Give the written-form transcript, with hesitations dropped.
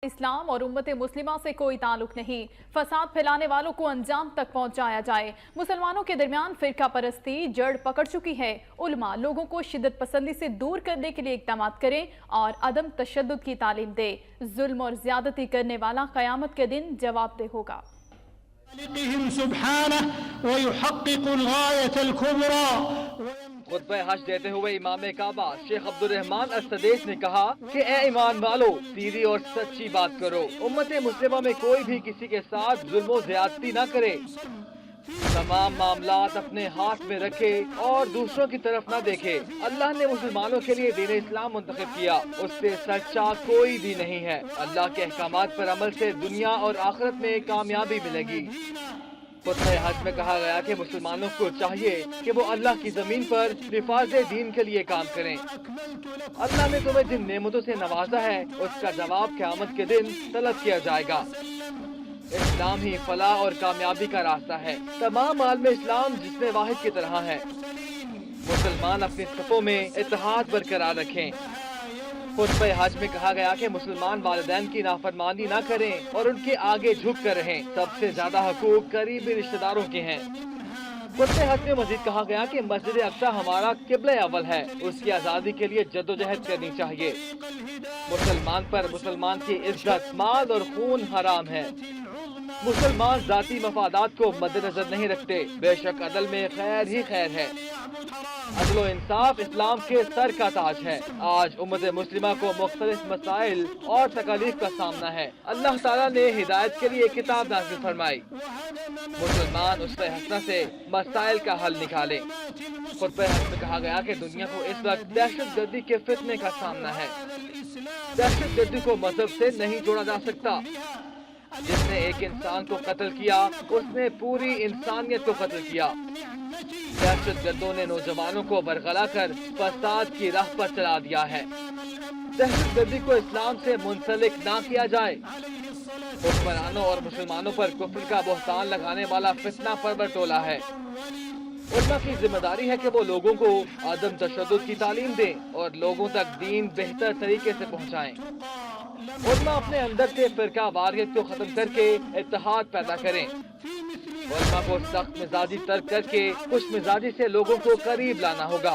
इस्लाम और उम्मत मुस्लिमा से कोई ताल्लुक नहीं। फसाद फैलाने वालों को अंजाम तक पहुंचाया जाए। मुसलमानों के दरमियान फिरका परस्ती जड़ पकड़ चुकी है। उलमा लोगों को शिद्दत पसंदी से दूर करने के लिए इक़दाम करें और अदम तशद्दुद की तालीम दे। जुल्म और ज्यादती करने वाला क़यामत के दिन जवाबदेह होगा। खुतबा हज देते हुए इमाम काबा शेख अब्दुल रहमान अस-सदैस ने कहा कि ए ईमान वालो, सीधी और सच्ची बात करो। उम्मत मुस्लिमा में कोई भी किसी के साथ जुल्म और ज़्यादती न करे। तमाम मामलात अपने हाथ में रखे और दूसरों की तरफ न देखे। अल्लाह ने मुसलमानों के लिए दीन इस्लाम मुंतखब किया, उससे सच्चा कोई भी नहीं है। अल्लाह के अहकामात पर अमल से दुनिया और आखिरत में कामयाबी मिलेगी। खुतबा हज में कहा गया कि मुसलमानों को चाहिए कि वो अल्लाह की जमीन पर हिफाज़त दीन के लिए काम करें। अल्लाह ने तुम्हें जिन नेमतों से नवाजा है उसका जवाब क़यामत के दिन तलब किया जाएगा। इस्लाम ही फलाह और कामयाबी का रास्ता है। तमाम आलम इस्लाम जिस्म वाहिद की तरह है। मुसलमान अपनी सफ़ों में इत्तेहाद बरकरार रखें। खुतबा हज में कहा गया कि मुसलमान वालिदैन की नाफरमानी न करें और उनके आगे झुक कर रहें। सबसे ज्यादा हकूक करीबी रिश्तेदारों के हैं। खुतबा हज में मजीद कहा गया कि मस्जिद अक्सा हमारा किबला अव्वल है, उसकी आज़ादी के लिए जद्दोजहद करनी चाहिए। मुसलमान पर मुसलमान की इज्जत, माल और खून हराम है। मुसलमान जाती मफादात को मद्देनजर नहीं रखते। बेशक अदल में खैर ही खैर है। अदल और इंसाफ इस्लाम के सर का ताज है। आज उम्मत मुस्लिमा को मुख्तलिफ मसाइल और तकलीफ का सामना है। अल्लाह ताला ने हिदायत के लिए किताब नाज़िल फरमाई। मुसलमान उससे हसना से मसाइल का हल निकाले। खुतबा हज में कहा गया कि दुनिया को इस वक्त दहशत गर्दी के फितने का सामना है। दहशत गर्दी को मजहब से नहीं जोड़ा जा सकता। जिसने एक इंसान को कत्ल किया उसने पूरी इंसानियत को कत्ल किया। दहशत गर्दों ने नौजवानों को बरगला कर फसाद की राह पर चला दिया है। दहशत गर्दी को इस्लाम से मुंसलिक ना किया जाए। हुक्मरानों और मुसलमानों पर कुफ्र का बोहतान लगाने वाला फितना परवर टोला है। उलमा की जिम्मेदारी है कि वो लोगों को अदम तशद्दुद की तालीम दें और लोगों तक दीन बेहतर तरीके से पहुँचाएं। उलमा अपने अंदर से फिरका वारियत को खत्म करके इत्तेहाद पैदा करें। उलमा को सख्त मिजाजी तर्क करके खुश मिजाजी से लोगों को करीब लाना होगा।